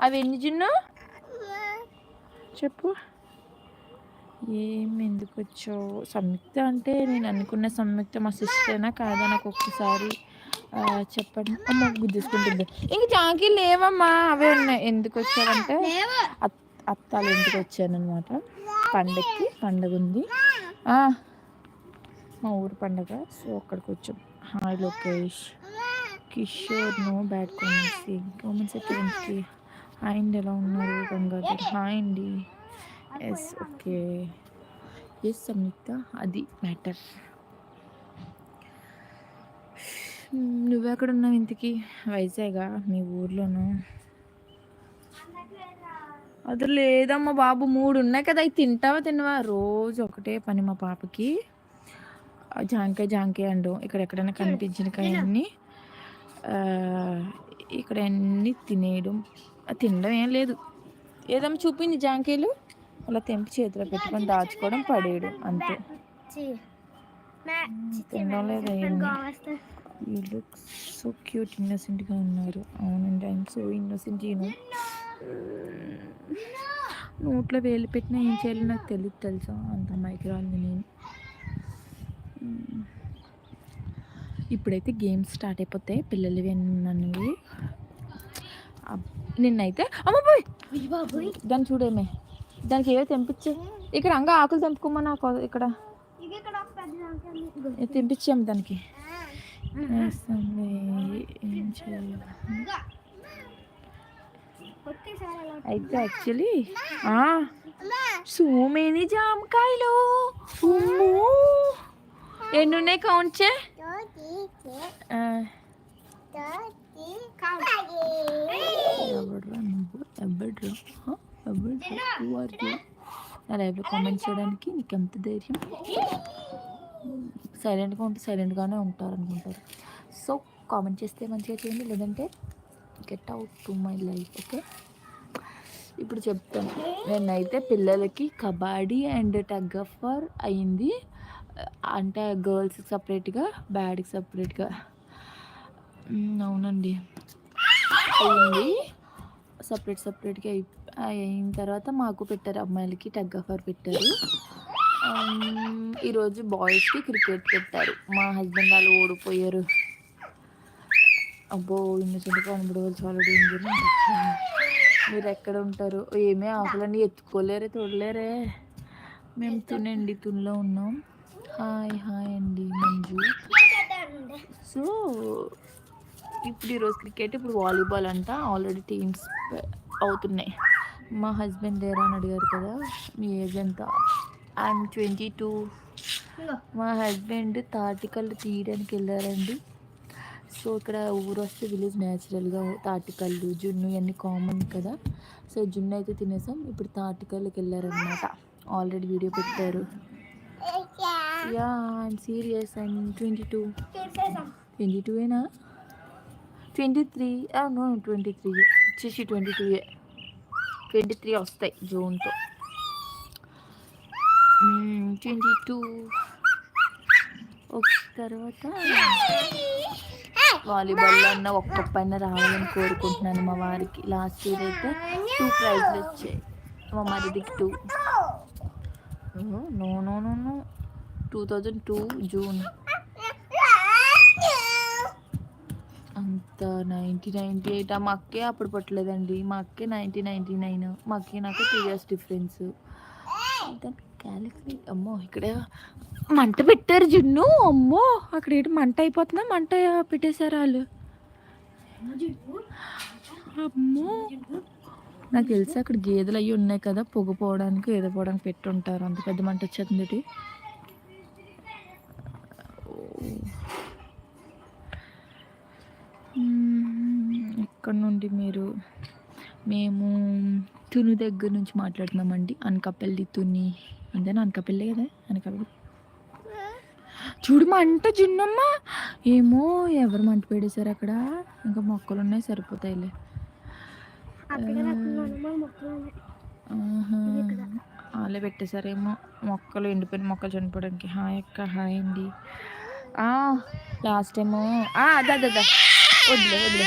అవి ఎన్ని జున్ను చెప్పు. ఎందుకు వచ్చావు? సంయుక్త అంటే నేను అనుకున్న సంయుక్త మా సిస్టర్నా కాదా? నాకు ఒక్కసారి చెప్పండి. అమ్మ గుద్దేసుకుంటుంది. ఇంక జాంకీ లేవమ్మా, అవే ఉన్నాయి. ఎందుకు వచ్చావంటే అత్తాల ఇంటికి వచ్చానమాట. పండగ ఉంది, మా ఊరు పండగ. సో అక్కడికి వచ్చాం. Hi Lokesh, Kishore, no bad comments సెకండ్కి. హాయ్ అండి, ఎలా ఉన్నారు? గంగాధర్ హాయ్ అండి. ఎస్ ఓకే, ఎస్ సంయుక్త, అది మ్యాటర్. నువ్వెక్కడ ఉన్నావు ఇంతకీ? వైజాగా మీ ఊర్లోనూ? అది లేదమ్మా బాబు, 3 ఉన్నాయి కదా, అవి తినవా? రోజు ఒకటే పని మా పాపకి. జాంకాయ అండు ఎక్కడెక్కడైనా కనిపించిన కాయన్ని ఇక్కడ అన్నీ తినేయడం. తినడం ఏం లేదు. ఏదమ్మా చూపింది జాంకాయలు, అలా తెంపి చేతిలో పెట్టుకొని దాచుకోవడం, పడేయడం అంతే. తినడం లేదు. యూ లుక్ సో క్యూట్, ఇన్నోసెంట్గా ఉన్నారు. అవునండి, ఐఎమ్ సో ఇన్నోసెంట్. నోట్లో వేలు పెట్టినా ఏం చేయాలో నాకు తెలియదు తెలుసా, అంత మైక్రాలు నేను. ఇప్పుడైతే గేమ్స్ స్టార్ట్ అయిపోతాయి పిల్లలు అన్నవి. నిన్నైతే అమ్మ పోయి దాన్ని చూడేమే, దానికి ఏవో తెంపించే. ఇక్కడ అంగా ఆకులు తెంపుకోమా నాకు, ఇక్కడ తెంపించాము దానికి. ఏం చేయాలి అయితే యాక్చువల్లీ సో మెనీ జామకాయలు. ఎన్ని ఉన్నాయి కౌంట్ చే. లైవ్లో కామెంట్ చేయడానికి నీకు ఎంత ధైర్యం? సైలెంట్గా ఉంటే సైలెంట్గానే ఉంటారు అనుకుంటారు. సో కామెంట్ చేస్తే మంచిగా చేయండి, లేదంటే get out to my life. Okay, ఇప్పుడు చెప్తాను. నేనైతే పిల్లలకి kabaddi and tug of war అయింది, అంటే గర్ల్స్కి సపరేట్గా, బ్యాడ్కి సపరేట్గా. అవునండి, అయింది సపరేట్గా. అయిన తర్వాత మాకు పెట్టారు, అమ్మాయిలకి టగ్ ఆఫ్ వార్ పెట్టారు. ఈరోజు బాయ్స్కి క్రికెట్ పెట్టారు. మా హస్బెండ్ వాళ్ళు ఓడిపోయారు. అబ్బో, ఇన్నోసెంట్గా కనబడే వాళ్ళు చాలా డేంజర్. మీరు ఎక్కడ ఉంటారు? ఏమే ఆకులన్నీ ఎత్తుకోలేరే, తోడలేరే. మేము తునిలో ఉన్నాం. హాయ్ అండి మంజు. సో ఇప్పుడు ఈరోజు క్రికెట్, ఇప్పుడు వాలీబాల్ అంట. ఆల్రెడీ టీమ్స్ అవుతున్నాయి. మా హస్బెండ్ దేరా అని అడిగారు కదా, మీ ఏజ్ ఎంత? ఐఎమ్ 22. మా హస్బెండ్ తాటికల్లు తీయడానికి వెళ్ళారండి. సో ఇక్కడ ఊరు వస్తే విలేజ్ న్యాచురల్గా తాటికల్లు, జున్ను ఇవన్నీ కామన్ కదా. సో జున్ను అయితే తినేసాం. ఇప్పుడు తాటికల్లుకి వెళ్ళారనమాట. ఆల్రెడీ వీడియో పెట్టారు. Yeah I'm serious, I'm 22. 22ఏనా? 23. నో 23 వచ్చేసి 22. 23 వస్తాయి జూన్తో. 22 తర్వాత వాలీబాల్లో అన్న ఒక్క పైన రావాలని కోరుకుంటున్నాను మా వారికి. లాస్ట్ ఇయర్ అయితే 2 ప్రైజ్లు వచ్చాయి. మా మరిదికి 2. No 2002 June. అంత 1998. మా అక్కే అప్పుడు పట్టలేదండి. మా అక్కే 1999. మా అక్కే నాకు 3 years డిఫరెన్స్. దాన్ని క్యాలిక్యులేట్. అమ్మో, ఇక్కడే మంట పెట్టారు జున్ను. అమ్మో, అక్కడ ఏంటి మంట అయిపోతుందా? మంట పెట్టేశారు వాళ్ళు. అమ్మో, నాకు తెలిసి అక్కడ గేదెలు అవి ఉన్నాయి కదా, పొగ పోవడానికి ఏదో పోవడానికి పెట్టుంటారు. అంత పెద్ద మంట వచ్చేస్తుంది. ఎక్కడ నుండి మీరు? మేము తుని దగ్గర నుంచి మాట్లాడుతున్నామండి. అనకాపల్లి తుని అంతేనా? అనకాపల్లి కదా, అనకాపల్లి. చూడు మంట జున్నమ్మ. ఏమో ఎవరు మంట పెడేశారు అక్కడ. ఇంకా మొక్కలు ఉన్నాయి, సరిపోతాయిలే. వాళ్ళే పెట్టేశారేమో మొక్కలు, ఎండిపోయిన మొక్కలు చనిపోవడానికి. హాయ్ అక్క. హాయ్ అండి. లాస్ట్ టైము వదిలే